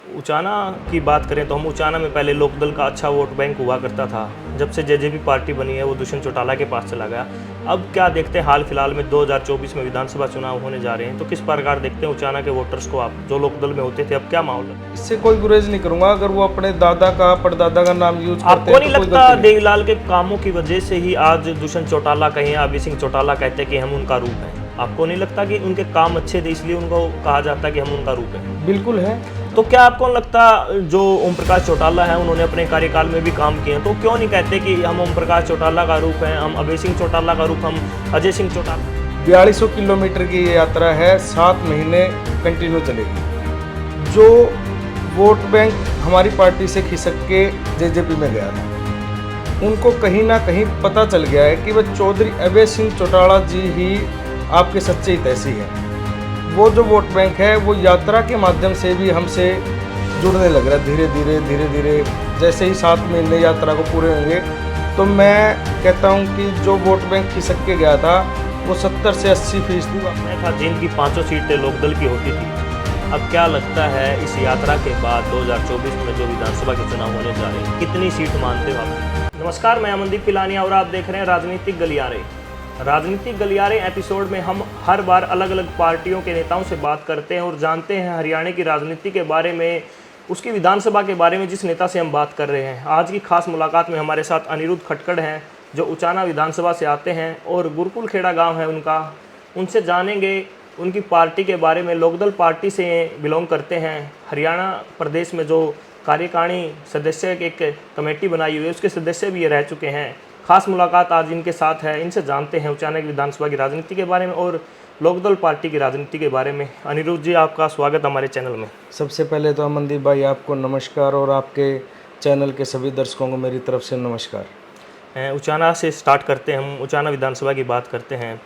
उचाना की बात करें तो हम उचाना में पहले लोकदल का अच्छा वोट बैंक हुआ करता था। जब से जेजेपी पार्टी बनी है वो दुष्यंत चौटाला के पास चला गया। अब क्या देखते हैं, हाल फिलहाल में 2024 में विधानसभा चुनाव होने जा रहे हैं, तो किस प्रकार देखते हैं उचाना के वोटर्स को आप, जो लोकदल में होते थे, अब क्या माहौल है? इससे कोई गुरेज नहीं करूंगा। अगर वो अपने दादा का परदादा का नाम यूज करते आपको हैं नहीं तो कोई लगता गलती नहीं। देवीलाल के कामों की वजह से ही आज दुष्यंत चौटाला कहें या अभय सिंह चौटाला कहते हैं कि हम उनका रूप हैं? आपको नहीं लगता कि उनके काम अच्छे थे इसलिए उनको कहा जाता है कि हम उनका रूप हैं? बिल्कुल है। तो क्या आपको नहीं लगता जो ओम प्रकाश चौटाला है उन्होंने अपने कार्यकाल में भी काम किए हैं, तो क्यों नहीं कहते कि हम ओम प्रकाश चौटाला का रूप हैं, हम अभय सिंह चौटाला का रूप, हम अजय सिंह चौटाला? 4200 किलोमीटर की ये यात्रा है, 7 महीने कंटिन्यू चलेगी। जो वोट बैंक हमारी पार्टी से खिसक के जेजेपी में गया था, उनको कहीं ना कहीं पता चल गया है कि वह चौधरी अभय सिंह चौटाला जी ही आपके सच्चे हितैषी हैं। वो जो वोट बैंक है वो यात्रा के माध्यम से भी हमसे जुड़ने लग रहा है धीरे धीरे। जैसे ही 7 महीने यात्रा को पूरे होंगे तो मैं कहता हूँ कि जो वोट बैंक खिसक के गया था वो 70 से 80% मैं था जिनकी 500 सीटें लोकदल की होती थी। अब क्या लगता है इस यात्रा के बाद 2024 में जो विधानसभा के चुनाव होने जा रहे हैं, कितनी सीट मानते हो आप? नमस्कार, मैं अमनदीप पिलानिया और आप देख रहे हैं राजनीतिक गलियारे। राजनीतिक गलियारे एपिसोड में हम हर बार अलग अलग पार्टियों के नेताओं से बात करते हैं और जानते हैं हरियाणा की राजनीति के बारे में, उसकी विधानसभा के बारे में जिस नेता से हम बात कर रहे हैं। आज की खास मुलाकात में हमारे साथ अनिरुद्ध खटकड़ हैं, जो उचाना विधानसभा से आते हैं और गुरुकुल खेड़ा गांव है उनका। उनसे जानेंगे उनकी पार्टी के बारे में। लोकदल पार्टी से बिलोंग करते हैं। हरियाणा प्रदेश में जो कार्यकारिणी सदस्य एक कमेटी बनाई हुई है उसके सदस्य भी ये रह चुके हैं। खास मुलाकात आज इनके साथ है, इनसे जानते हैं उचाना की विधानसभा की राजनीति के बारे में और लोकदल पार्टी की राजनीति के बारे में। अनिरुद्ध जी, आपका स्वागत हमारे चैनल में। सबसे पहले तो अमनदीप भाई आपको नमस्कार और आपके चैनल के सभी दर्शकों को मेरी तरफ से नमस्कार। उचाना से स्टार्ट करते हैं, हम उचाना विधानसभा की बात करते हैं।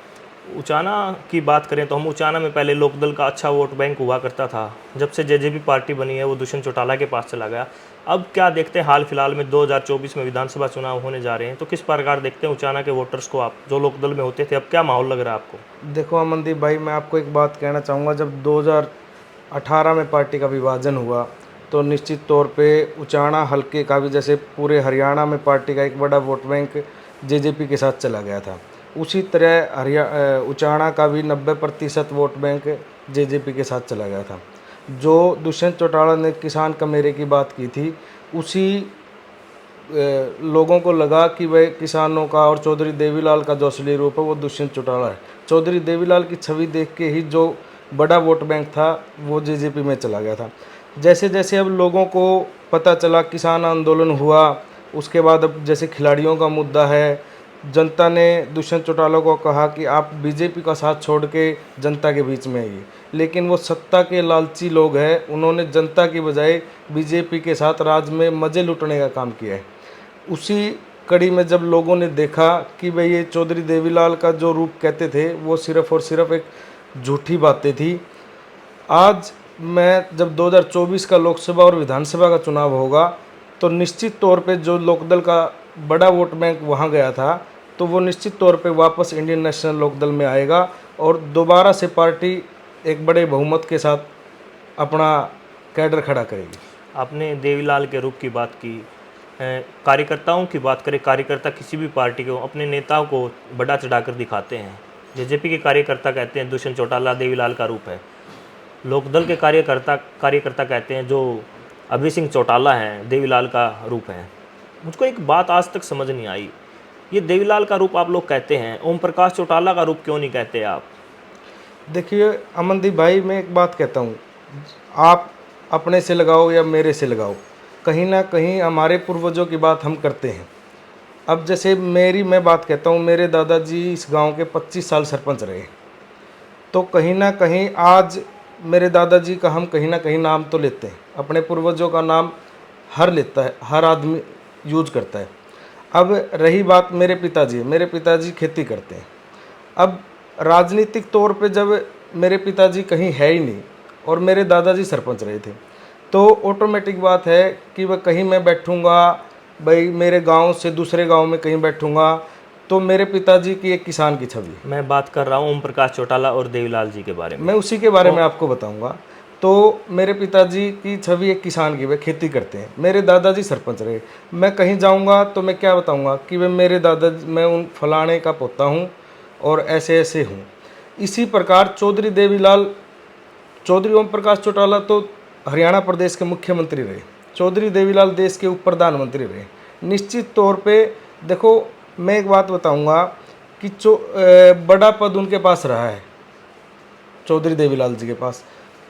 उचाना की बात करें तो हम उचाना में पहले लोकदल का अच्छा वोट बैंक हुआ करता था। जब से जेजेपी पार्टी बनी है वो दुष्यंत चौटाला के पास चला गया। अब क्या देखते हैं, हाल फिलहाल में 2024 में विधानसभा चुनाव होने जा रहे हैं, तो किस प्रकार देखते हैं उचाना के वोटर्स को आप, जो लोकदल में होते थे, अब क्या माहौल लग रहा है आपको? देखो अमनदीप भाई, मैं आपको एक बात कहना चाहूँगा। जब 2018 में पार्टी का विभाजन हुआ तो निश्चित तौर पे उचाना हलके का भी, जैसे पूरे हरियाणा में पार्टी का एक बड़ा वोट बैंक जेजेपी के साथ चला गया था, उसी तरह उचाना का भी 90% वोट बैंक जेजेपी के साथ चला गया था। जो दुष्यंत चौटाला ने किसान कमेरे की बात की थी, उसी लोगों को लगा कि वह किसानों का और चौधरी देवीलाल का जो असली रूप है वो दुष्यंत चौटाला है। चौधरी देवीलाल की छवि देख के ही जो बड़ा वोट बैंक था वो जेजेपी में चला गया था। जैसे जैसे अब लोगों को पता चला, किसान आंदोलन हुआ, उसके बाद अब जैसे खिलाड़ियों का मुद्दा है, जनता ने दुष्यंत चौटाला को कहा कि आप बीजेपी का साथ छोड़ के जनता के बीच में आइए। लेकिन वो सत्ता के लालची लोग हैं, उन्होंने जनता की बजाय बीजेपी के साथ राज में मज़े लूटने का काम किया है। उसी कड़ी में जब लोगों ने देखा कि भाई ये चौधरी देवीलाल का जो रूप कहते थे वो सिर्फ़ और सिर्फ एक झूठी बातें थी। आज मैं जब 2024 का लोकसभा और विधानसभा का चुनाव होगा तो निश्चित तौर पे जो लोकदल का बड़ा वोट बैंक वहाँ गया था तो वो निश्चित तौर पे वापस इंडियन नेशनल लोकदल में आएगा और दोबारा से पार्टी एक बड़े बहुमत के साथ अपना कैडर खड़ा करेगी। आपने देवीलाल के रूप की बात की, कार्यकर्ताओं की बात करें, कार्यकर्ता किसी भी पार्टी को अपने नेताओं को बड़ा चढ़ाकर दिखाते हैं। जेजेपी के कार्यकर्ता कहते हैं दुष्यंत चौटाला देवीलाल का रूप है। लोकदल के कार्यकर्ता कहते हैं जो अभय सिंह चौटाला हैं देवीलाल का रूप है। मुझको एक बात आज तक समझ नहीं आई, ये देवीलाल का रूप आप लोग कहते हैं, ओम प्रकाश चौटाला का रूप क्यों नहीं कहते आप? देखिए अमनदीप भाई, मैं एक बात कहता हूँ, आप अपने से लगाओ या मेरे से लगाओ, कहीं ना कहीं हमारे पूर्वजों की बात हम करते हैं। अब जैसे मैं बात कहता हूँ, मेरे दादाजी इस गांव के 25 साल सरपंच रहे, तो कहीं ना कहीं आज मेरे दादाजी का हम कहीं ना कहीं नाम तो लेते हैं, अपने पूर्वजों का नाम हर लेता है, हर आदमी यूज करता है। अब रही बात मेरे पिताजी खेती करते हैं। अब राजनीतिक तौर पे जब मेरे पिताजी कहीं है ही नहीं और मेरे दादाजी सरपंच रहे थे, तो ऑटोमेटिक बात है कि वह कहीं मैं बैठूंगा, भाई मेरे गांव से दूसरे गांव में कहीं बैठूंगा तो मेरे पिताजी की एक किसान की छवि। मैं बात कर रहा हूँ ओम प्रकाश चौटाला और देवीलाल जी के बारे में। मैं उसी के बारे में आपको बताऊंगा। तो मेरे पिताजी की छवि एक किसान की, वे खेती करते हैं। मेरे दादाजी सरपंच रहे। मैं कहीं जाऊंगा तो मैं क्या बताऊंगा कि वे मेरे दादाजी, मैं उन फलाने का पोता हूं और ऐसे ऐसे हूं। इसी प्रकार चौधरी ओम प्रकाश चौटाला तो हरियाणा प्रदेश के मुख्यमंत्री रहे। चौधरी देवीलाल देश के उप प्रधानमंत्री रहे। निश्चित तौर पे देखो, मैं एक बात बताऊंगा कि बड़ा पद उनके पास रहा है, चौधरी देवीलाल जी के पास।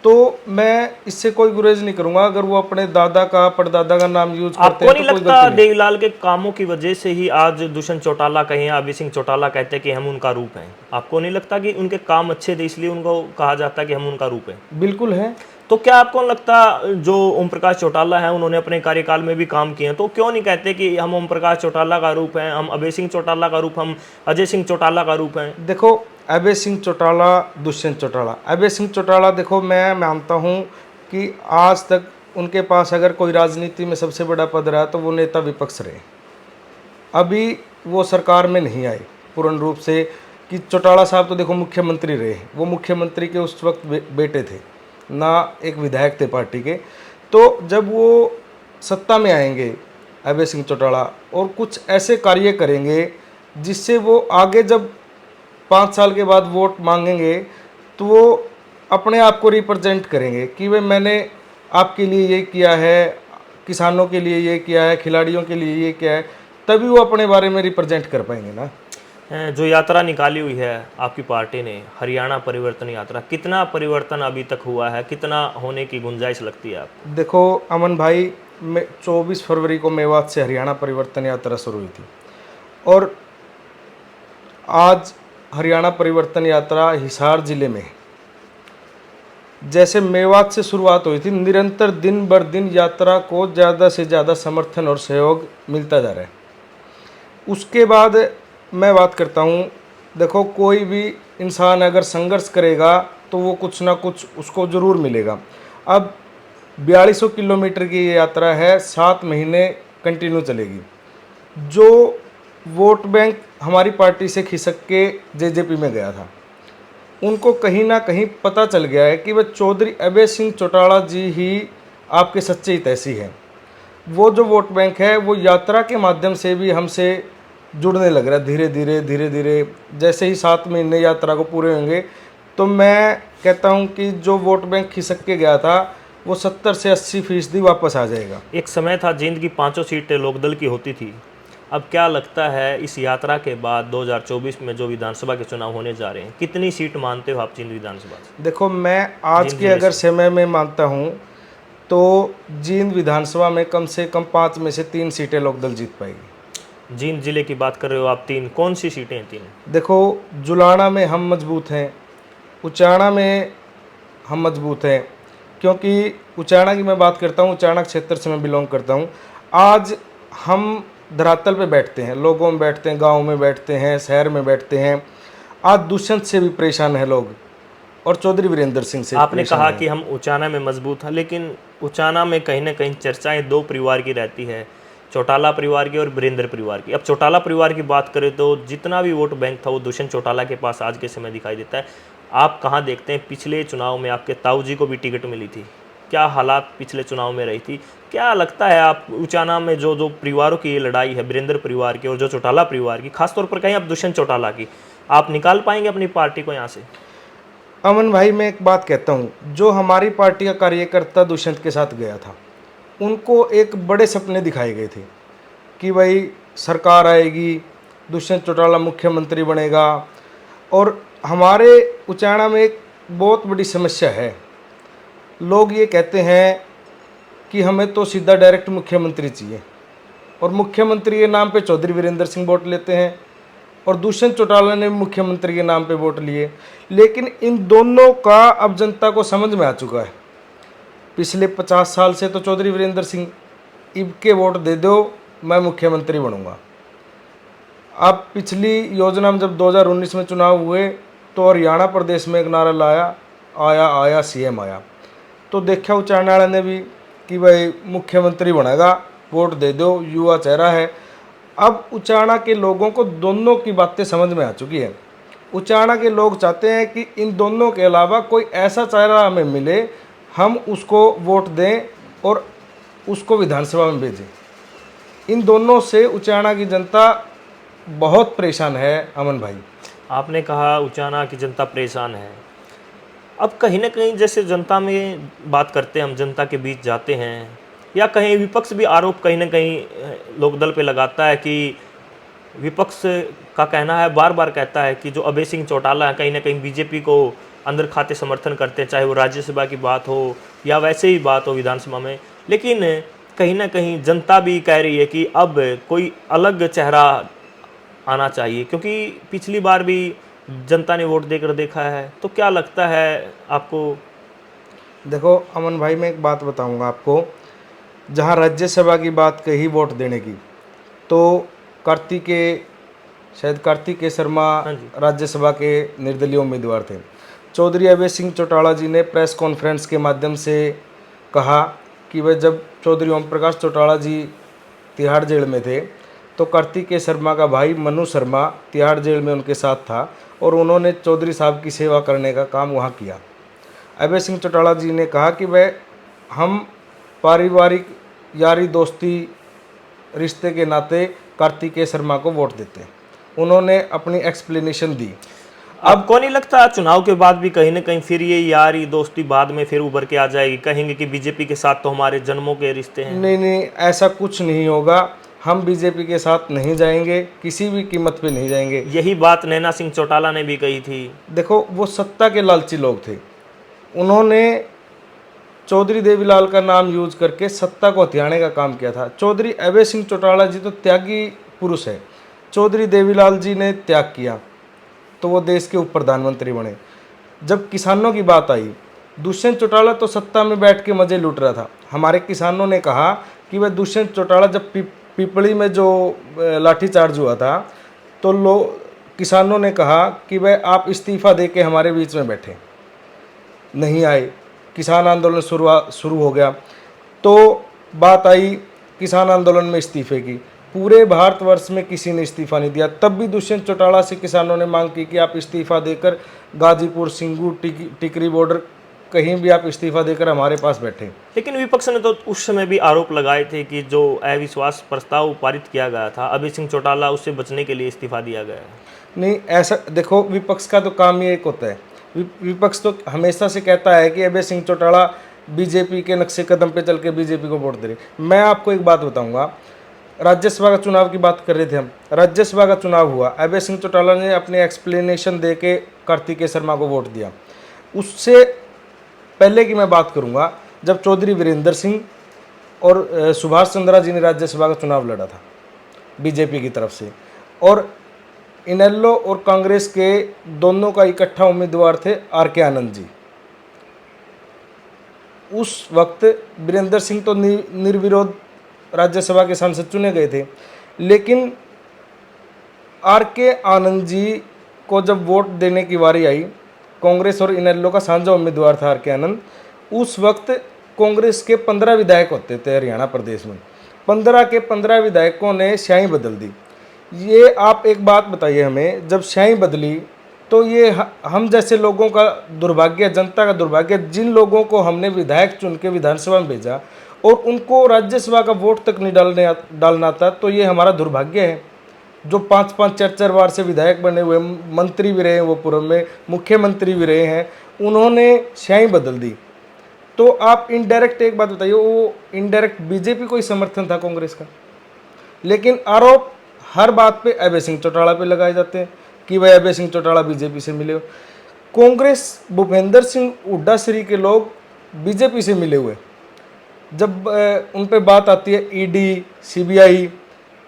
तो मैं इससे कोई गुरेज नहीं करूंगा अगर वो अपने दादा का परदादा का नाम यूज करते आपको हैं नहीं तो कोई लगता गलती नहीं। देवीलाल के कामों की वजह से ही आज दुष्यंत चौटाला कहें या अभय सिंह चौटाला कहते हैं कि हम उनका रूप हैं? आपको नहीं लगता कि उनके काम अच्छे थे इसलिए उनको कहा जाता है कि हम उनका रूप हैं? बिल्कुल है। तो क्या आपको नहीं लगता जो ओम प्रकाश चौटाला हैं उन्होंने अपने कार्यकाल में भी काम किए हैं, तो क्यों नहीं कहते कि हम ओम प्रकाश चौटाला का रूप हैं, हम अभय सिंह चौटाला का रूप, हम अजय सिंह चौटाला का रूप हैं? देखो, अभय सिंह चौटाला, दुष्यंत चौटाला, अभय सिंह चौटाला, देखो मैं मानता हूँ कि आज तक उनके पास अगर कोई राजनीति में सबसे बड़ा पद रहा तो वो नेता विपक्ष रहे। अभी वो सरकार में नहीं आए पूर्ण रूप से। कि चौटाला साहब तो देखो मुख्यमंत्री रहे, वो मुख्यमंत्री के उस वक्त बेटे थे, ना एक विधायक थे पार्टी के। तो जब वो सत्ता में आएंगे अभय सिंह चौटाला और कुछ ऐसे कार्य करेंगे जिससे वो आगे जब 5 साल के बाद वोट मांगेंगे तो वो अपने आप को रिप्रेजेंट करेंगे कि वे मैंने आपके लिए ये किया है, किसानों के लिए ये किया है, खिलाड़ियों के लिए ये किया है, तभी वो अपने बारे में रिप्रेजेंट कर पाएंगे ना। जो यात्रा निकाली हुई है आपकी पार्टी ने, हरियाणा परिवर्तन यात्रा, कितना परिवर्तन अभी तक हुआ है, कितना होने की गुंजाइश लगती है आपको? देखो अमन भाई, 24 फरवरी को मेवात से हरियाणा परिवर्तन यात्रा शुरू हुई थी और आज हरियाणा परिवर्तन यात्रा हिसार जिले में, जैसे मेवात से शुरुआत हुई थी, निरंतर दिन बर दिन यात्रा को ज़्यादा से ज़्यादा समर्थन और सहयोग मिलता जा रहा है। उसके बाद मैं बात करता हूँ, देखो कोई भी इंसान अगर संघर्ष करेगा तो वो कुछ ना कुछ उसको ज़रूर मिलेगा। अब 4200 किलोमीटर की ये यात्रा है, 7 महीने कंटिन्यू चलेगी। जो वोट बैंक हमारी पार्टी से खिसक के जेजेपी में गया था, उनको कहीं ना कहीं पता चल गया है कि वह चौधरी अभय सिंह चौटाला जी ही आपके सच्चे हितैषी हैं। वो जो वोट बैंक है वो यात्रा के माध्यम से भी हमसे जुड़ने लग रहा है धीरे धीरे। जैसे ही 7 महीने यात्रा को पूरे होंगे तो मैं कहता हूं कि जो वोट बैंक खिसक के गया था वो 70 से 80% वापस आ जाएगा। एक समय था जींद की 5 सीटें लोकदल की होती थी। अब क्या लगता है इस यात्रा के बाद 2024 में जो विधानसभा के चुनाव होने जा रहे हैं, कितनी सीट मानते हो आप जींद विधानसभा से? देखो, मैं आज के अगर समय में मानता हूं तो जींद विधानसभा में कम से कम 5 में से 3 सीटें लोकदल जीत पाएगी। जींद जिले की बात कर रहे हो आप, 3 कौन सी सीटें हैं? 3 देखो, जुलाना में हम मजबूत हैं, उचाना में हम मजबूत हैं, क्योंकि उचाना की मैं बात करता हूँ, उचाना क्षेत्र से मैं बिलोंग करता हूँ। आज हम धरातल पे बैठते हैं, लोगों में बैठते हैं, गांव में बैठते हैं, शहर में बैठते हैं। आज दुष्यंत से भी परेशान है लोग और चौधरी वीरेंद्र सिंह से। आपने कहा कि हम उचाना में मजबूत हैं, लेकिन उचाना में कहीं ना कहीं चर्चाएं 2 परिवार की रहती है, चौटाला परिवार की और वीरेंद्र परिवार की। अब चौटाला परिवार की बात करें तो जितना भी वोट बैंक था वो दुष्यंत चौटाला के पास आज के समय दिखाई देता है। आप कहाँ देखते हैं, पिछले चुनाव में आपके ताऊ जी को भी टिकट मिली थी, क्या हालात पिछले चुनाव में रही थी? क्या लगता है आप उचाना में जो परिवारों की ये लड़ाई है, वीरेंद्र परिवार की और जो चौटाला परिवार की, खासतौर पर कहीं आप दुष्यंत चौटाला की, आप निकाल पाएंगे अपनी पार्टी को यहाँ से? अमन भाई, मैं एक बात कहता हूँ, जो हमारी पार्टी का कार्यकर्ता दुष्यंत के साथ गया था उनको एक बड़े सपने दिखाए गए थे कि भाई सरकार आएगी, दुष्यंत चौटाला मुख्यमंत्री बनेगा। और हमारे उचाना में एक बहुत बड़ी समस्या है, लोग ये कहते हैं कि हमें तो सीधा डायरेक्ट मुख्यमंत्री चाहिए, और मुख्यमंत्री के नाम पे चौधरी वीरेंद्र सिंह वोट लेते हैं और दुष्यंत चौटाला ने मुख्यमंत्री के नाम पे वोट लिए। लेकिन इन दोनों का अब जनता को समझ में आ चुका है। पिछले 50 साल से तो चौधरी वीरेंद्र सिंह, इनके वोट दे दो मैं मुख्यमंत्री बनूंगा। अब पिछली योजना में जब 2019 में चुनाव हुए तो हरियाणा प्रदेश में एक नारा लाया, आया सीएम आया। तो देखा उचाना वाले ने भी कि भाई मुख्यमंत्री बनेगा, वोट दे दो, युवा चेहरा है। अब उचाना के लोगों को दोनों की बातें समझ में आ चुकी है। उचाना के लोग चाहते हैं कि इन दोनों के अलावा कोई ऐसा चेहरा हमें मिले, हम उसको वोट दें और उसको विधानसभा में भेजें। इन दोनों से उचाना की जनता बहुत परेशान है अमन भाई। आपने कहा उचाना की जनता परेशान है। अब कहीं ना कहीं जैसे जनता में बात करते हैं, हम जनता के बीच जाते हैं, या कहीं विपक्ष भी आरोप कहीं ना कहीं लोकदल पे लगाता है कि विपक्ष का कहना है, बार बार कहता है कि जो अभय सिंह चौटाला है कहीं ना कहीं बीजेपी को अंदर खाते समर्थन करते हैं, चाहे वो राज्यसभा की बात हो या वैसे ही बात हो विधानसभा में। लेकिन कहीं ना कहीं जनता भी कह रही है कि अब कोई अलग चेहरा आना चाहिए, क्योंकि पिछली बार भी जनता ने वोट देकर देखा है। तो क्या लगता है आपको? देखो अमन भाई, मैं एक बात बताऊंगा आपको। जहां राज्यसभा की बात कही वोट देने की, तो कार्तिकेय शर्मा हाँ जी। राज्यसभा के निर्दलीय उम्मीदवार थे। चौधरी अभय सिंह चौटाला जी ने प्रेस कॉन्फ्रेंस के माध्यम से कहा कि वह जब चौधरी ओम प्रकाश चौटाला जी तिहाड़ जेल में थे तो कार्तिकेय शर्मा का भाई मनु शर्मा तिहाड़ जेल में उनके साथ था और उन्होंने चौधरी साहब की सेवा करने का काम वहाँ किया। अभय सिंह चौटाला जी ने कहा कि वह हम पारिवारिक यारी दोस्ती रिश्ते के नाते कार्तिकेय शर्मा को वोट देते हैं। उन्होंने अपनी एक्सप्लेनेशन दी। आपको नहीं लगता चुनाव के बाद भी कहीं ना कहीं फिर ये यारी दोस्ती बाद में फिर उभर के आ जाएगी, कहेंगे कि बीजेपी के साथ तो हमारे जन्मों के रिश्ते हैं? नहीं, ऐसा कुछ नहीं होगा। हम बीजेपी के साथ नहीं जाएंगे, किसी भी कीमत पे नहीं जाएंगे। यही बात नैना सिंह चौटाला ने भी कही थी। देखो, वो सत्ता के लालची लोग थे। उन्होंने चौधरी देवीलाल का नाम यूज करके सत्ता को हथियाने का काम किया था। चौधरी अभय सिंह चौटाला जी तो त्यागी पुरुष है। चौधरी देवीलाल जी ने त्याग किया तो वो देश के उप प्रधानमंत्री बने। जब किसानों की बात आई, दुष्यंत चौटाला तो सत्ता में बैठ के मजे लूट रहा था। हमारे किसानों ने कहा कि वह दुष्यंत चौटाला जब पिपली में जो लाठीचार्ज हुआ था तो किसानों ने कहा कि वह आप इस्तीफा दे के हमारे बीच में बैठे, नहीं आए। किसान आंदोलन शुरू हो गया तो बात आई किसान आंदोलन में इस्तीफे की। पूरे भारतवर्ष में किसी ने इस्तीफा नहीं दिया। तब भी दुष्यंत चौटाला से किसानों ने मांग की कि आप इस्तीफा देकर गाजीपुर, सिंगू, टिकरी बॉर्डर कहीं भी आप इस्तीफा देकर हमारे पास बैठे। लेकिन विपक्ष ने तो उस समय भी आरोप लगाए थे कि जो अविश्वास प्रस्ताव पारित किया गया था, अभय सिंह चौटाला उससे बचने के लिए इस्तीफा दिया गया है। नहीं, ऐसा देखो, विपक्ष का तो काम ही एक होता है। विपक्ष तो हमेशा से कहता है कि अभय सिंह चौटाला बीजेपी के नक्शे कदम पे चल के बीजेपी को वोट दे रही। मैं आपको एक बात बताऊंगा, राज्यसभा का चुनाव की बात कर रहे थे हम। राज्यसभा का चुनाव हुआ, अभय सिंह चौटाला ने अपने एक्सप्लेनेशन दे के कार्तिकेय शर्मा को वोट दिया। उससे पहले की मैं बात करूंगा, जब चौधरी वीरेंद्र सिंह और सुभाष चंद्रा जी ने राज्यसभा का चुनाव लड़ा था बीजेपी की तरफ से, और इनेलो और कांग्रेस के दोनों का इकट्ठा उम्मीदवार थे आर.के. आनंद जी। उस वक्त वीरेंद्र सिंह तो निर्विरोध राज्यसभा के सांसद चुने गए थे, लेकिन आर.के. आनंद जी को जब वोट देने की बारी आई, कांग्रेस और इनेलो का साझा उम्मीदवार था आर.के. आनंद। उस वक्त कांग्रेस के 15 विधायक होते थे हरियाणा प्रदेश में। 15 के 15 विधायकों ने स्याही बदल दी। ये आप एक बात बताइए हमें, जब स्याही बदली तो ये हम जैसे लोगों का दुर्भाग्य, जनता का दुर्भाग्य, जिन लोगों को हमने विधायक चुन के विधानसभा में भेजा और उनको राज्यसभा का वोट तक नहीं डालना था, तो ये हमारा दुर्भाग्य है। जो 5-5, 4-4 बार से विधायक बने हुए, मंत्री भी रहे हैं, वो पूर्व में मुख्यमंत्री भी रहे हैं, उन्होंने स्याही बदल दी। तो आप इनडायरेक्ट एक बात बताइए, वो इनडायरेक्ट बीजेपी को ही समर्थन था कांग्रेस का। लेकिन आरोप हर बात पे अभय सिंह चौटाला पे लगाए जाते हैं कि वह अभय सिंह चौटाला बीजेपी से मिले हो। कांग्रेस, भूपेंद्र सिंह हुड्डा श्री के लोग बीजेपी से मिले हुए। जब उन पे बात आती है ईडी, सीबीआई,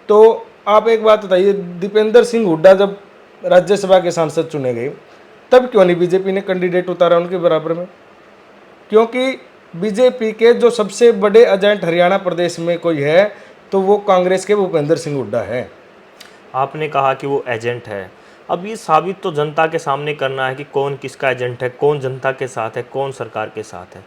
तो आप एक बात बताइए, दीपेंद्र सिंह हुड्डा जब राज्यसभा के सांसद चुने गए, तब क्यों नहीं बीजेपी ने कैंडिडेट उतारा उनके बराबर में? क्योंकि बीजेपी के जो सबसे बड़े एजेंट हरियाणा प्रदेश में कोई है तो वो कांग्रेस के भूपेंद्र सिंह हुड्डा है। आपने कहा कि वो एजेंट है। अब ये साबित तो जनता के सामने करना है कि कौन किसका एजेंट है, कौन जनता के साथ है, कौन सरकार के साथ है।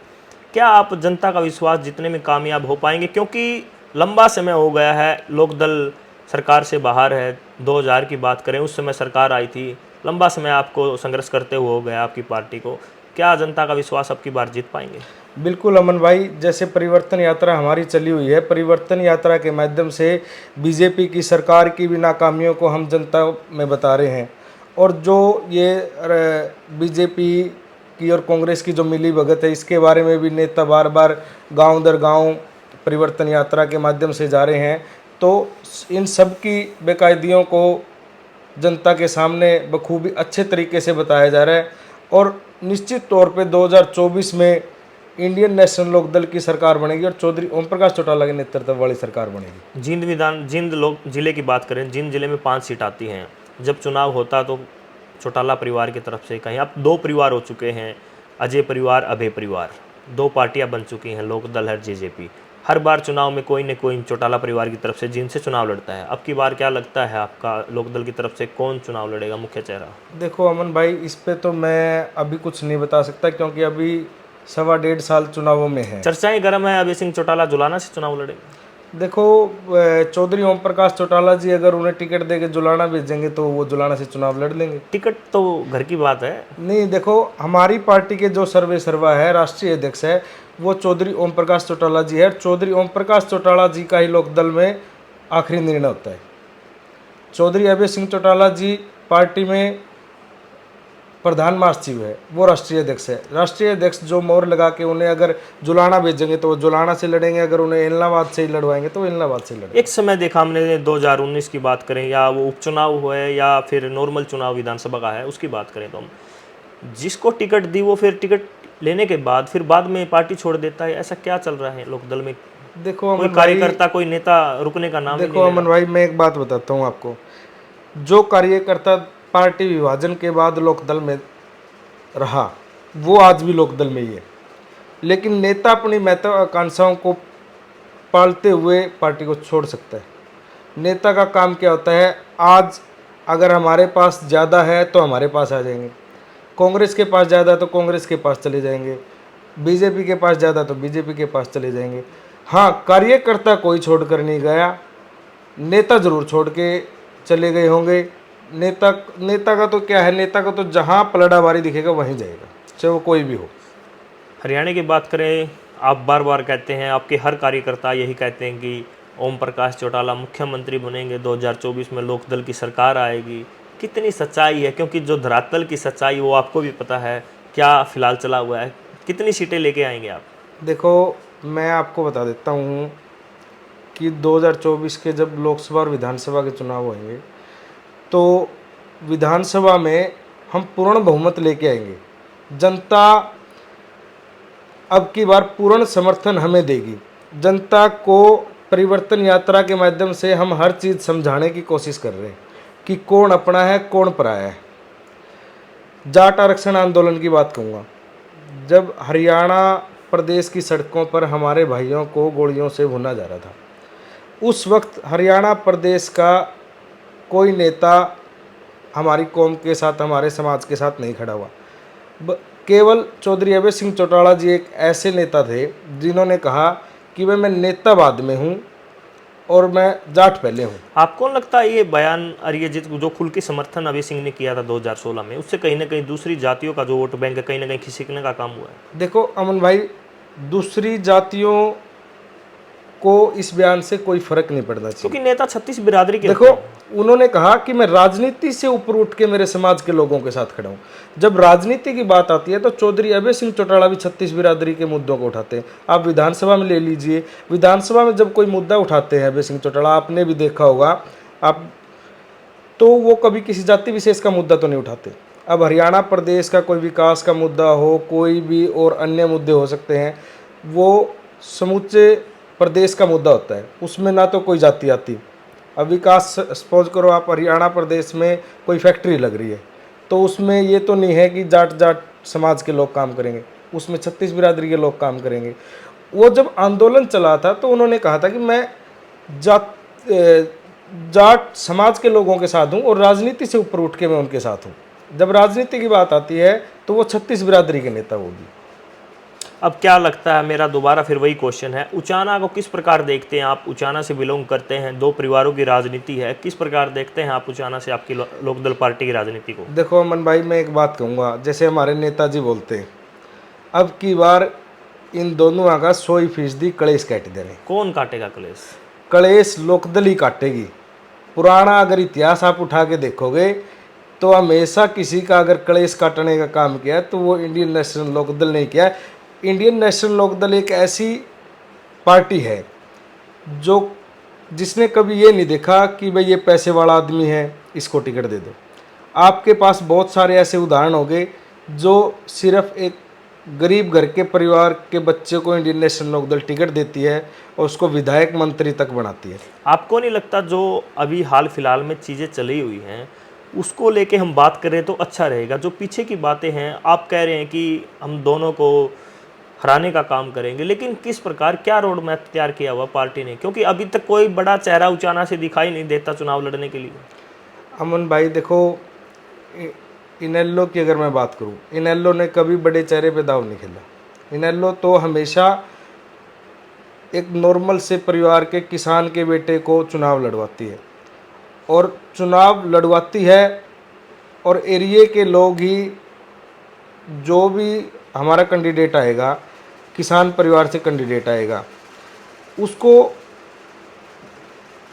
क्या आप जनता का विश्वास जीतने में कामयाब हो पाएंगे? क्योंकि लंबा समय हो गया है, लोकदल सरकार से बाहर है। 2000 की बात करें, उस समय सरकार आई थी, लंबा समय आपको संघर्ष करते हुए हो गया आपकी पार्टी को। क्या जनता का विश्वास अब की बार जीत पाएंगे? बिल्कुल अमन भाई, जैसे परिवर्तन यात्रा हमारी चली हुई है, परिवर्तन यात्रा के माध्यम से बीजेपी की सरकार की भी नाकामियों को हम जनता में बता रहे हैं। और जो ये बीजेपी की और कांग्रेस की जो मिली भगत है, इसके बारे में भी नेता बार बार गांव दर गांव परिवर्तन यात्रा के माध्यम से जा रहे हैं। तो इन सब की बेकायदियों को जनता के सामने बखूबी अच्छे तरीके से बताया जा रहा है। और निश्चित तौर पे 2024 में इंडियन नेशनल लोकदल की सरकार बनेगी और चौधरी ओम प्रकाश चौटाला के नेतृत्व वाली सरकार बनेगी। जिंद लोक जिले की बात करें, जिंद जिले में 5 सीट आती हैं। जब चुनाव होता तो चौटाला परिवार की तरफ से कहीं, अब 2 परिवार हो चुके हैं, अजय परिवार, अभय परिवार, 2 पार्टियां बन चुकी हैं, लोकदल है, जेजेपी। हर बार चुनाव में कोई न कोई चौटाला परिवार की तरफ से जिन से चुनाव लड़ता है। अब की बार क्या लगता है आपका, लोकदल की तरफ से कौन चुनाव लड़ेगा, मुख्य चेहरा? देखो अमन भाई, इस पे तो मैं अभी कुछ नहीं बता सकता, क्योंकि अभी 1.25 साल चुनावों में है। चर्चाएं गर्म है, अभय सिंह चौटाला जुलाना से चुनाव लड़ेंगे। देखो, चौधरी ओम प्रकाश चौटाला जी अगर उन्हें टिकट देके जुलाना भेजेंगे तो वो जुलाना से चुनाव लड़ लेंगे। टिकट तो घर की बात है। नहीं, देखो हमारी पार्टी के जो सर्वे सर्वा है, राष्ट्रीय अध्यक्ष है, वो चौधरी ओम प्रकाश चौटाला जी है। चौधरी ओम प्रकाश चौटाला जी का ही लोकदल में आखिरी निर्णय होता है। चौधरी अभय सिंह चौटाला जी पार्टी में प्रधान महासचिव है, वो राष्ट्रीय अध्यक्ष है। राष्ट्रीय अध्यक्ष जो मोहर लगा के उन्हें अगर जुलाना भेजेंगे तो वो जुलाना से लड़ेंगे, अगर उन्हें इलाहाबाद से ही लड़वाएंगे तो इलाहाबाद से लड़ेंगे। एक समय देखा हमने 2019 की बात करें, या वो उपचुनाव हुए या फिर नॉर्मल चुनाव विधानसभा का है, उसकी बात करें तो हम जिसको टिकट दी वो फिर टिकट लेने के बाद फिर बाद में पार्टी छोड़ देता है। ऐसा क्या चल रहा है लोकदल में? देखो कोई कार्यकर्ता, कोई नेता रुकने का नाम देखो अमन भाई, मैं एक बात बताता हूँ आपको। जो कार्यकर्ता पार्टी विभाजन के बाद लोकदल में रहा, वो आज भी लोकदल में ही है। लेकिन नेता अपनी महत्वाकांक्षाओं को पालते हुए पार्टी को छोड़ सकता है। नेता का काम क्या होता है? आज अगर हमारे पास ज़्यादा है तो हमारे पास आ जाएंगे, कांग्रेस के पास ज़्यादा तो कांग्रेस के पास चले जाएंगे, बीजेपी के पास ज़्यादा तो बीजेपी के पास चले जाएंगे। हाँ, कार्यकर्ता कोई छोड़ कर नहीं गया, नेता जरूर छोड़ के चले गए होंगे। नेता का तो क्या है, नेता का तो जहाँ पलड़ाबारी दिखेगा वहीं जाएगा, चाहे वो कोई भी हो। हरियाणा की बात करें, आप बार बार कहते हैं, आपके हर कार्यकर्ता यही कहते हैं कि ओम प्रकाश चौटाला मुख्यमंत्री बनेंगे, 2024 में लोकदल की सरकार आएगी। कितनी सच्चाई है? क्योंकि जो धरातल की सच्चाई वो आपको भी पता है, क्या फिलहाल चला हुआ है, कितनी सीटें लेके आएंगे आप? देखो, मैं आपको बता देता हूँ कि 2024 के जब लोकसभा और विधानसभा के चुनाव होंगे तो विधानसभा में हम पूर्ण बहुमत लेके आएंगे। जनता अब की बार पूर्ण समर्थन हमें देगी। जनता को परिवर्तन यात्रा के माध्यम से हम हर चीज़ समझाने की कोशिश कर रहे हैं कि कौन अपना है, कौन पराया है। जाट आरक्षण आंदोलन की बात कहूँगा, जब हरियाणा प्रदेश की सड़कों पर हमारे भाइयों को गोलियों से भुना जा रहा था, उस वक्त हरियाणा प्रदेश का कोई नेता हमारी कौम के साथ, हमारे समाज के साथ नहीं खड़ा हुआ। केवल चौधरी अभय सिंह चौटाला जी एक ऐसे नेता थे जिन्होंने कहा कि मैं नेता बाद में हूँ और मैं जाट पहले हूँ। आपको लगता है ये बयान और ये जो खुल के समर्थन अभय सिंह ने किया था 2016 में, उससे कहीं ना कहीं दूसरी जातियों का जो वोट बैंक है कहीं ना कहीं खिसकने का काम हुआ है? देखो अमन भाई, दूसरी जातियों को इस बयान से कोई फर्क नहीं पड़ना चाहिए, क्योंकि नेता 36 बिरादरी के देखो उन्होंने कहा कि मैं राजनीति से ऊपर उठ के मेरे समाज के लोगों के साथ खड़ा हूँ। जब राजनीति की बात आती है तो चौधरी अभय सिंह चौटाला भी 36 बिरादरी के मुद्दों को उठाते हैं। आप विधानसभा में ले लीजिए, विधानसभा में जब कोई मुद्दा उठाते हैं अभय सिंह चौटाला, आपने भी देखा होगा आप, तो वो कभी किसी जाति विशेष का मुद्दा तो नहीं उठाते। अब हरियाणा प्रदेश का कोई विकास का मुद्दा हो, कोई भी और अन्य मुद्दे हो सकते हैं, वो समूचे प्रदेश का मुद्दा होता है, उसमें ना तो कोई जाति आती। अब विकास, सपोज करो आप हरियाणा प्रदेश में कोई फैक्ट्री लग रही है, तो उसमें ये तो नहीं है कि जाट समाज के लोग काम करेंगे, उसमें 36 बिरादरी के लोग काम करेंगे। वो जब आंदोलन चला था तो उन्होंने कहा था कि मैं जाट समाज के लोगों के साथ हूँ और राजनीति से ऊपर उठ के मैं उनके साथ हूँ। जब राजनीति की बात आती है तो वो 36 बिरादरी के नेता होगी। अब क्या लगता है, मेरा दोबारा फिर वही क्वेश्चन है, उचाना को किस प्रकार देखते हैं आप? उचाना से बिलोंग करते हैं, 2 परिवारों की राजनीति है, किस प्रकार देखते हैं आप उचाना से आपकी लोकदल पार्टी की राजनीति को? देखो अमन भाई, मैं एक बात कहूँगा, जैसे हमारे नेताजी बोलते हैं, अब की बार इन दोनों का 100% कलेश काट देने। कौन काटेगा कलेश? कलेश लोकदल ही काटेगी। पुराना अगर इतिहास आप उठा के देखोगे तो हमेशा किसी का अगर कलेश काटने का काम किया है तो वो इंडियन नेशनल लोकदल ने किया है। इंडियन नेशनल लोकदल एक ऐसी पार्टी है जो जिसने कभी ये नहीं देखा कि भाई ये पैसे वाला आदमी है इसको टिकट दे दो। आपके पास बहुत सारे ऐसे उदाहरण होंगे जो सिर्फ एक गरीब घर के परिवार के बच्चे को इंडियन नेशनल लोकदल टिकट देती है और उसको विधायक मंत्री तक बनाती है। आपको नहीं लगता जो अभी हाल फिलहाल में चीज़ें चली हुई हैं उसको लेके हम बात करें तो अच्छा रहेगा? जो पीछे की बातें हैं, आप कह रहे हैं कि हम दोनों को हराने का काम करेंगे, लेकिन किस प्रकार, क्या रोड मैप तैयार किया हुआ पार्टी ने? क्योंकि अभी तक कोई बड़ा चेहरा उचाना से दिखाई नहीं देता चुनाव लड़ने के लिए। अमन भाई देखो, इनेलो की अगर मैं बात करूं, इनेलो ने कभी बड़े चेहरे पे दाव नहीं खेला। इनेलो तो हमेशा एक नॉर्मल से परिवार के किसान के बेटे को चुनाव लड़वाती है और चुनाव लड़वाती है और एरिए के लोग ही, जो भी हमारा कैंडिडेट आएगा, किसान परिवार से कैंडिडेट आएगा, उसको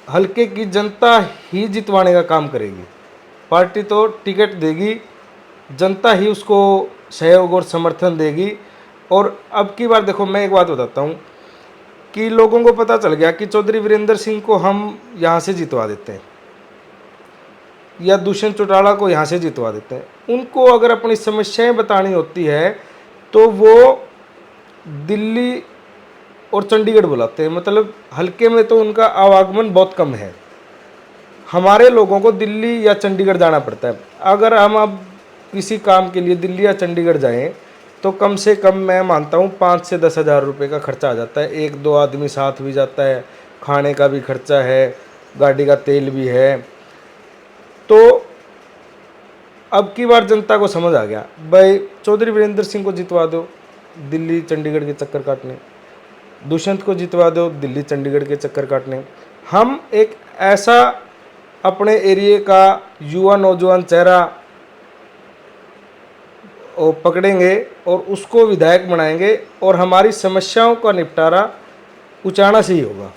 हल्के की जनता ही जितवाने का काम करेगी। पार्टी तो टिकट देगी, जनता ही उसको सहयोग और समर्थन देगी। और अब की बार देखो, मैं एक बात बताता हूँ कि लोगों को पता चल गया कि चौधरी वीरेंद्र सिंह को हम यहाँ से जितवा देते हैं या दुष्यंत चौटाला को यहाँ से जितवा देते हैं। उनको अगर अपनी समस्याएं बतानी होती है तो वो दिल्ली और चंडीगढ़ बुलाते हैं। मतलब हल्के में तो उनका आवागमन बहुत कम है। हमारे लोगों को दिल्ली या चंडीगढ़ जाना पड़ता है। अगर हम अब किसी काम के लिए दिल्ली या चंडीगढ़ जाएं तो कम से कम मैं मानता हूँ 5 से 10 हज़ार रुपये का खर्चा आ जाता है। 1-2 आदमी साथ भी जाता है, खाने का भी खर्चा है, गाड़ी का तेल भी है। तो अब की बार जनता को समझ आ गया, भाई चौधरी वीरेंद्र सिंह को जितवा दो, दिल्ली चंडीगढ़ के चक्कर काटने, दुष्यंत को जितवा दो, दिल्ली चंडीगढ़ के चक्कर काटने। हम एक ऐसा अपने एरिया का युवा नौजवान चेहरा पकड़ेंगे और उसको विधायक बनाएंगे और हमारी समस्याओं का निपटारा उचाना से ही होगा।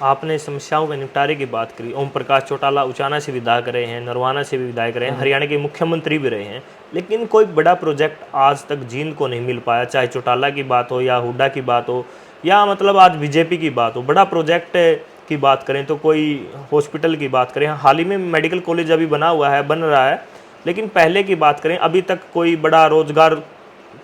आपने समस्याओं के निपटारे की बात करी। ओम प्रकाश चौटाला उचाना से विधायक रहे हैं, नरवाना से भी विधायक रहे हैं, हरियाणा के मुख्यमंत्री भी रहे हैं, लेकिन कोई बड़ा प्रोजेक्ट आज तक जींद को नहीं मिल पाया। चाहे चौटाला की बात हो या हुड्डा की बात हो या मतलब आज बीजेपी की बात हो। बड़ा प्रोजेक्ट की बात करें तो कोई हॉस्पिटल की बात करें, हाल ही में मेडिकल कॉलेज अभी बना हुआ है, बन रहा है, लेकिन पहले की बात करें अभी तक कोई बड़ा रोजगार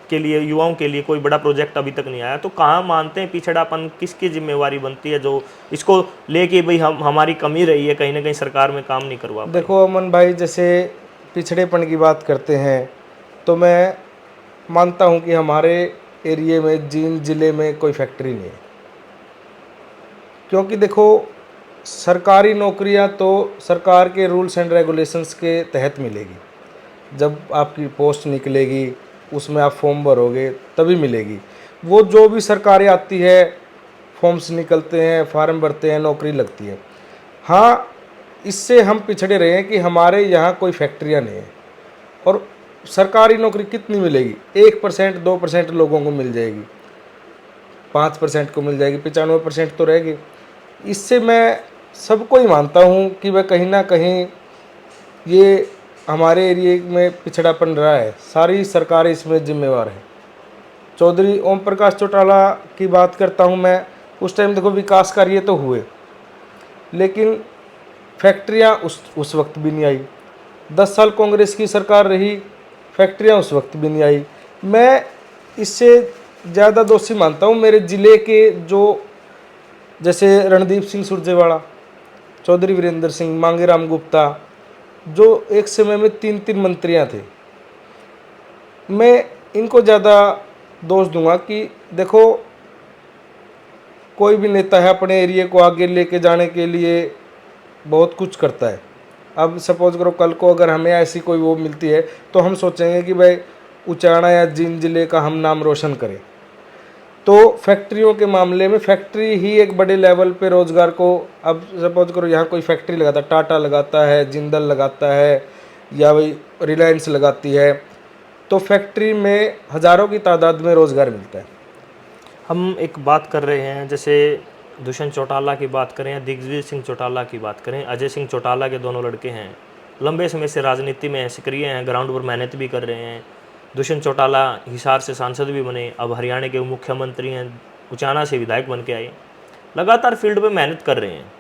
के लिए, युवाओं के लिए कोई बड़ा प्रोजेक्ट अभी तक नहीं आया। तो कहाँ मानते हैं पिछड़ापन, किसकी जिम्मेवारी बनती है जो इसको लेके भाई हमारी कमी रही है, कहीं ना कहीं सरकार में काम नहीं करवा पाई? देखो अमन भाई, जैसे पिछड़ेपन की बात करते हैं तो मैं मानता हूं कि हमारे एरिए में, जींद ज़िले में कोई फैक्ट्री नहीं है। क्योंकि देखो, सरकारी नौकरियां तो सरकार के रूल्स एंड रेगुलेशंस के तहत मिलेगी। जब आपकी पोस्ट निकलेगी उसमें आप फॉर्म भरोगे तभी मिलेगी। वो जो भी सरकारें आती है, फॉर्म्स निकलते हैं, फार्म भरते हैं, नौकरी लगती है। हाँ, इससे हम पिछड़े रहे हैं कि हमारे यहाँ कोई फैक्ट्रियाँ नहीं है। और सरकारी नौकरी कितनी मिलेगी? 1%, 2% लोगों को मिल जाएगी, 5% को मिल जाएगी, 95% तो रहेगी। इससे मैं सबको ही मानता हूँ कि वह कहीं ना कहीं ये हमारे एरिए में पिछड़ापन रहा है। सारी सरकारें इसमें जिम्मेवार हैं। चौधरी ओम प्रकाश चौटाला की बात करता हूँ मैं, उस टाइम देखो विकास कार्य तो हुए, लेकिन फैक्ट्रियाँ उस वक्त भी नहीं आई। 10 साल कांग्रेस की सरकार रही, फैक्ट्रियाँ उस वक्त भी नहीं आई। मैं इससे ज़्यादा दोषी मानता हूँ मेरे ज़िले के, जो जैसे रणदीप सिंह सुरजेवाला, चौधरी वीरेंद्र सिंह, मांगेराम गुप्ता, जो एक समय में 3-3 मंत्रियाँ थे। मैं इनको ज़्यादा दोष दूंगा कि देखो, कोई भी नेता है अपने एरिया को आगे लेके जाने के लिए बहुत कुछ करता है। अब सपोज करो कल को अगर हमें ऐसी कोई वो मिलती है तो हम सोचेंगे कि भाई उचाना या जींद जिले का हम नाम रोशन करें। तो फैक्ट्रियों के मामले में फैक्ट्री ही एक बड़े लेवल पे रोज़गार को, अब सपोज करो यहाँ कोई फैक्ट्री लगाता है, टाटा लगाता है, जिंदल लगाता है या भाई रिलायंस लगाती है, तो फैक्ट्री में हज़ारों की तादाद में रोज़गार मिलता है। हम एक बात कर रहे हैं, जैसे दुष्यंत चौटाला की बात करें या दिग्विजय सिंह चौटाला की बात करें, अजय सिंह चौटाला के दोनों लड़के हैं, लंबे समय से राजनीति में सक्रिय हैं, ग्राउंड पर मेहनत भी कर रहे हैं। दुष्यंत चौटाला हिसार से सांसद भी बने, अब हरियाणा के मुख्यमंत्री हैं, उचाना से विधायक बन के आए, लगातार फील्ड पे मेहनत कर रहे हैं।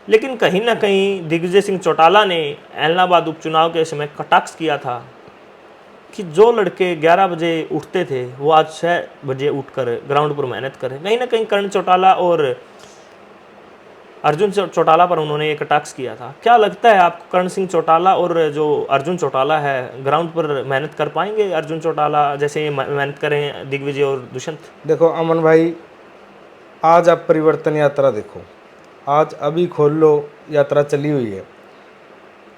लेकिन कहीं ना कहीं दिग्विजय सिंह चौटाला ने एलनाबाद उपचुनाव के समय कटाक्ष किया था कि जो लड़के 11 बजे उठते थे वो आज 6 बजे उठकर ग्राउंड पर मेहनत कर रहे हैं। कहीं ना कहीं कर्ण चौटाला और अर्जुन चौटाला पर उन्होंने एक कटाक्ष किया था। क्या लगता है आपको, कर्ण सिंह चौटाला और जो अर्जुन चौटाला है ग्राउंड पर मेहनत कर पाएंगे? अर्जुन चौटाला जैसे मेहनत करें दिग्विजय और दुष्यंत? देखो अमन भाई, आज आप परिवर्तन यात्रा देखो, आज अभी खोल लो, यात्रा चली हुई है।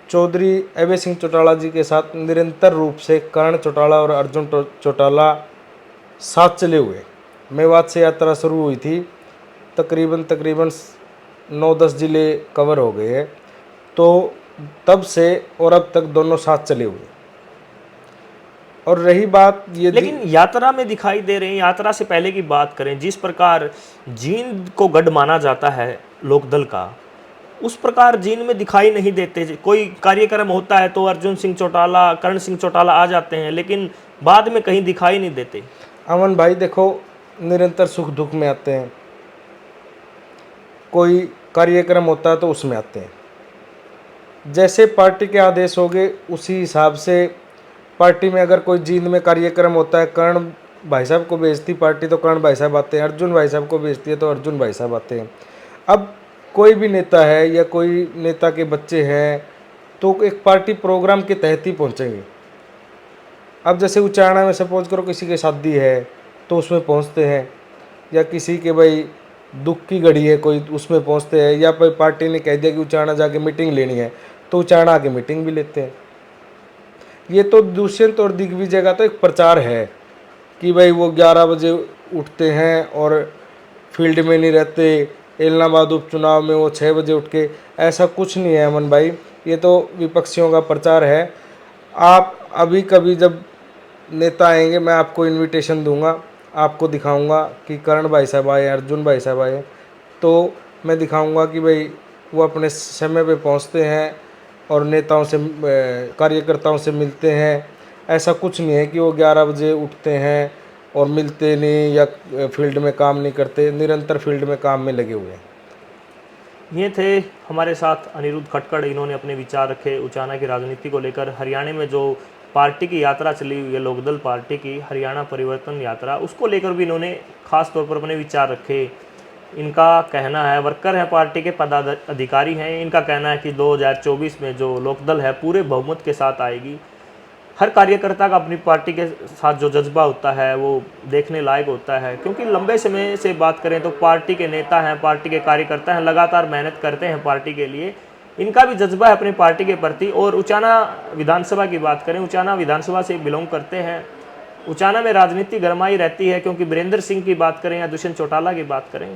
चौधरी अभय सिंह चौटाला जी के साथ निरंतर रूप से कर्ण चौटाला और अर्जुन चौटाला साथ चले हुए। मेवात से यात्रा शुरू हुई थी, तकरीबन 9-10 जिले कवर हो गए हैं, तो तब से और अब तक दोनों साथ चले हुए। और रही बात ये, लेकिन यात्रा में दिखाई दे रहे हैं, यात्रा से पहले की बात करें, जिस प्रकार जींद को गढ़ माना जाता है लोकदल का, उस प्रकार जींद में दिखाई नहीं देते। कोई कार्यक्रम होता है तो अर्जुन सिंह चौटाला, कर्ण सिंह चौटाला आ जाते हैं, लेकिन बाद में कहीं दिखाई नहीं देते। अमन भाई देखो, निरंतर सुख दुख में आते हैं, कोई कार्यक्रम होता है तो उसमें आते हैं। जैसे पार्टी के आदेश हो गए उसी हिसाब से पार्टी में अगर कोई जींद में कार्यक्रम होता है, कर्ण भाई साहब को भेजती पार्टी तो कर्ण भाई साहब आते हैं, अर्जुन भाई साहब को भेजती है तो अर्जुन भाई साहब आते हैं। अब कोई भी नेता है या कोई नेता के बच्चे हैं तो एक पार्टी प्रोग्राम के तहत ही पहुंचेंगे। अब जैसे उचाना में सपोज करो किसी की शादी है तो उसमें पहुंचते हैं, या किसी के भाई दुख की घड़ी है कोई, उसमें पहुंचते हैं, या कोई पार्टी ने कह दिया कि उचाना जाके मीटिंग लेनी है तो उचाना आके मीटिंग भी लेते हैं। ये तो दुष्यंत और दिग्विजय का तो एक प्रचार है कि भाई वो 11 बजे उठते हैं और फील्ड में नहीं रहते, एलनाबाद उपचुनाव में वो 6 बजे उठ के, ऐसा कुछ नहीं है अमन भाई, ये तो विपक्षियों का प्रचार है। आप अभी कभी जब नेता आएंगे मैं आपको इनविटेशन दूंगा, आपको दिखाऊंगा कि कर्ण भाई साहब आए, अर्जुन भाई साहब आए, तो मैं दिखाऊंगा कि भाई वो अपने समय पे पहुंचते हैं और नेताओं से, कार्यकर्ताओं से मिलते हैं। ऐसा कुछ नहीं है कि वो 11 बजे उठते हैं और मिलते नहीं या फील्ड में काम नहीं करते, निरंतर फील्ड में काम में लगे हुए हैं। ये थे हमारे साथ अनिरुद्ध खटकड़, इन्होंने अपने विचार रखे उचाना की राजनीति को लेकर। हरियाणा में जो पार्टी की यात्रा चली हुई है, लोकदल पार्टी की हरियाणा परिवर्तन यात्रा, उसको लेकर भी इन्होंने खास तौर पर अपने विचार रखे। इनका कहना है, वर्कर हैं, पार्टी के पदाधिकारी हैं, इनका कहना है कि 2024 में जो लोकदल है पूरे बहुमत के साथ आएगी। हर कार्यकर्ता का अपनी पार्टी के साथ जो जज्बा होता है वो देखने लायक होता है, क्योंकि लंबे समय से बात करें तो पार्टी के नेता हैं, पार्टी के कार्यकर्ता हैं, लगातार मेहनत करते हैं पार्टी के लिए, इनका भी जज्बा है अपनी पार्टी के प्रति। और उचाना विधानसभा की बात करें, उचाना विधानसभा से बिलोंग करते हैं, उचाना में राजनीति गरमाई रहती है, क्योंकि वीरेंद्र सिंह की बात करें या दुष्यंत चौटाला की बात करें,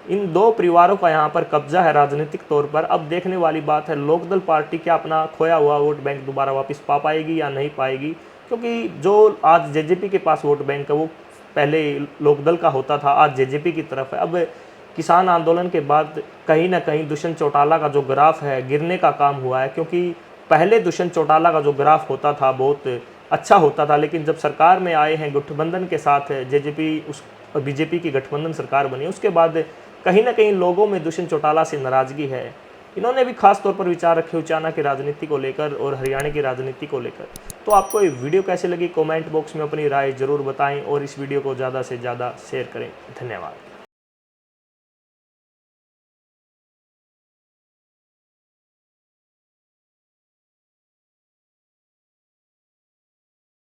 इन दो परिवारों का यहाँ पर कब्जा है राजनीतिक तौर पर। अब देखने वाली बात है लोकदल पार्टी क्या अपना खोया हुआ वोट बैंक दोबारा वापस पा पाएगी या नहीं पाएगी, क्योंकि जो आज जेजेपी के पास वोट बैंक है वो पहले लोकदल का होता था, आज जेजेपी की तरफ है। अब किसान आंदोलन के बाद कहीं ना कहीं दुष्यंत चौटाला का जो ग्राफ है गिरने का काम हुआ है, क्योंकि पहले दुष्यंत चौटाला का जो ग्राफ होता था बहुत अच्छा होता था, लेकिन जब सरकार में आए हैं गठबंधन के साथ, जेजेपी उस बीजेपी की गठबंधन सरकार बनी, उसके बाद कहीं ना कहीं लोगों में दुष्यंत चौटाला से नाराजगी है। इन्होंने भी खास तौर पर विचार रखे उचाना की राजनीति को लेकर और हरियाणा की राजनीति को लेकर। तो आपको ये वीडियो कैसे लगी, कमेंट बॉक्स में अपनी राय जरूर बताएं और इस वीडियो को ज़्यादा से ज़्यादा शेयर करें। धन्यवाद।